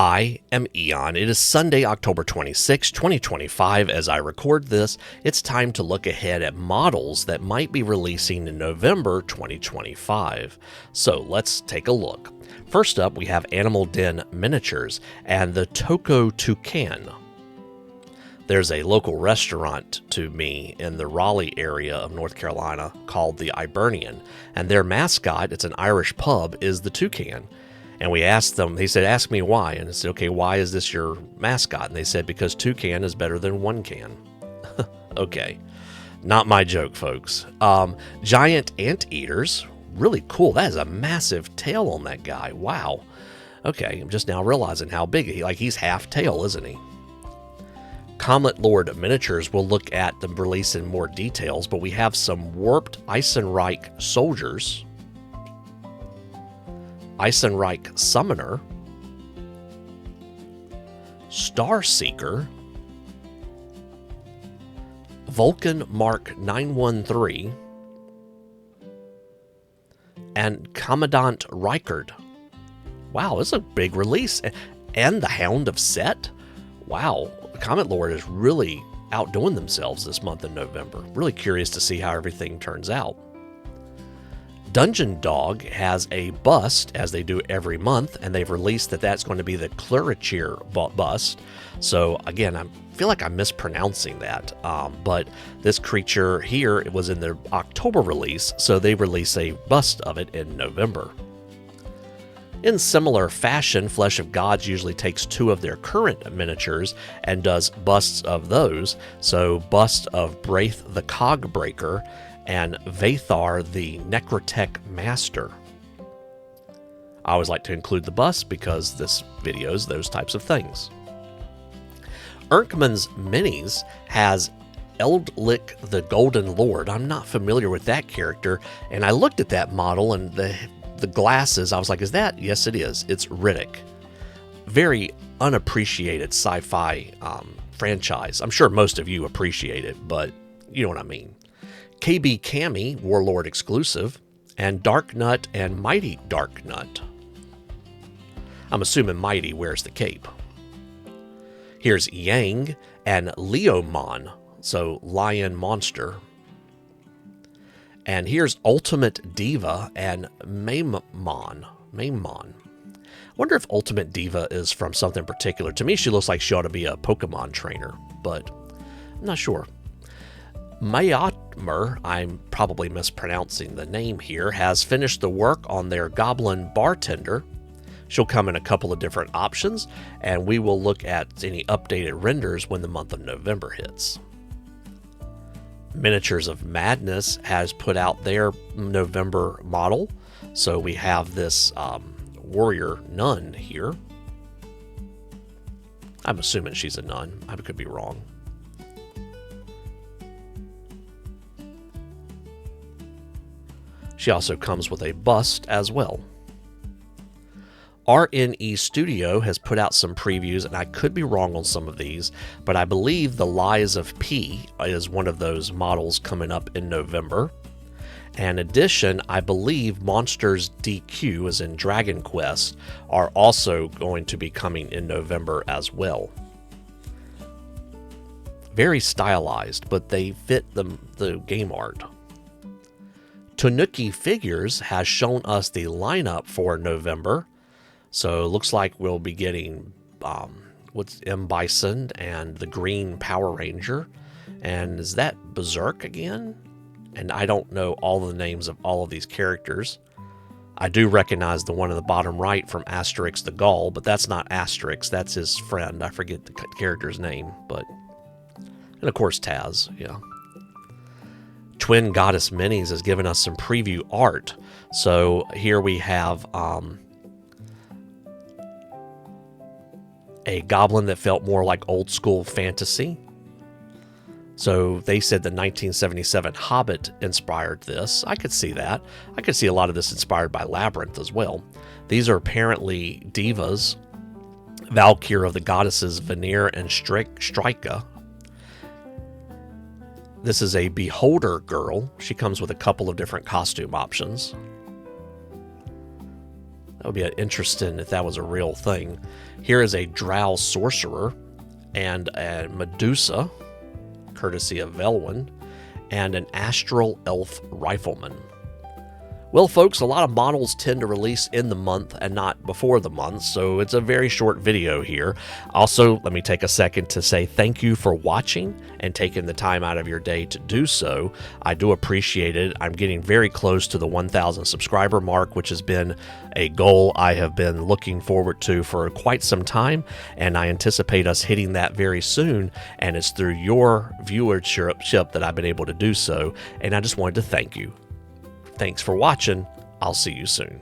I am Eon. It is Sunday, October 26, 2025. As I record this, it's time to look ahead at models that might be releasing in November 2025. So let's take a look. First up, we have Animal Den Miniatures and the Toko Toucan. There's a local restaurant to me in the Raleigh area of North Carolina called the Hibernian, and their mascot, it's an Irish pub, is the toucan. And we asked them, he said, ask me why. And I said, okay, why is this your mascot? And they said, because toucan is better than one can. Okay, not my joke, folks. Giant anteaters, really cool. That is a massive tail on that guy. Wow. Okay, I'm just now realizing how big he's half tail, isn't he? Comet Lord Miniatures will look at the release in more details, but we have some warped Eisenreich soldiers, Eisenreich Summoner, Starseeker, Vulcan Mark 913, and Commandant Reichard. Wow, this is a big release. And the Hound of Set. Wow, Comet Lord is really outdoing themselves this month in November. Really curious to see how everything turns out. Dungeon Dog has a bust, as they do every month, and they've released that's going to be the Clericheer bust. So again, I feel like I'm mispronouncing that, but this creature here, it was in the October release, so they release a bust of it in November. In similar fashion, Flesh of Gods usually takes two of their current miniatures and does busts of those. So bust of Braith the Cogbreaker and Vathar the Necrotech Master. I always like to include the bust because this videos those types of things. Irnkman's Minis has Eldlik the Golden Lord. I'm not familiar with that character, and I looked at that model and the glasses, I was like, is that? Yes, it is. It's Riddick. Very unappreciated sci-fi franchise. I'm sure most of you appreciate it, but you know what I mean. KB Cammy, Warlord exclusive, and Dark Nut and Mighty Dark Nut. I'm assuming Mighty wears the cape. Here's Yang and Leomon, so Lion Monster. And here's Ultimate Diva and Maimon. Wonder if Ultimate Diva is from something particular. To me, she looks like she ought to be a Pokemon trainer, but I'm not sure. Mayatomr, I'm probably mispronouncing the name here, has finished the work on their Goblin Bartender. She'll come in a couple of different options, and we will look at any updated renders when the month of November hits. Miniatures of Madness has put out their November model. So we have this warrior nun here. I'm assuming she's a nun. I could be wrong. She also comes with a bust as well. Estudio has put out some previews, and I could be wrong on some of these, but I believe the Lies of P is one of those models coming up in November. And in addition, I believe Monsters DQ, as in Dragon Quest, are also going to be coming in November as well. Very stylized, but they fit the game art. Tanuki Figures has shown us the lineup for November. So it looks like we'll be getting what's M. Bison and the Green Power Ranger. And is that Berserk again? And I don't know all the names of all of these characters. I do recognize the one in the bottom right from Asterix the Gaul, but that's not Asterix, that's his friend. I forget the character's name, but... And of course Taz, yeah. Twin Goddess Minis has given us some preview art. So here we have a goblin that felt more like old school fantasy. So they said the 1977 Hobbit inspired this. I could see that. I could see a lot of this inspired by Labyrinth as well. These are apparently divas. Valkyr of the goddesses Vanir and Strika. This is a Beholder girl. She comes with a couple of different costume options. That would be interesting if that was a real thing. Here is a Drow Sorcerer and a Medusa, courtesy of Velwyn, and an Astral Elf Rifleman. Well, folks, a lot of models tend to release in the month and not before the month, so it's a very short video here. Also, let me take a second to say thank you for watching and taking the time out of your day to do so. I do appreciate it. I'm getting very close to the 1,000 subscriber mark, which has been a goal I have been looking forward to for quite some time, and I anticipate us hitting that very soon, and it's through your viewership that I've been able to do so, and I just wanted to thank you. Thanks for watching. I'll see you soon.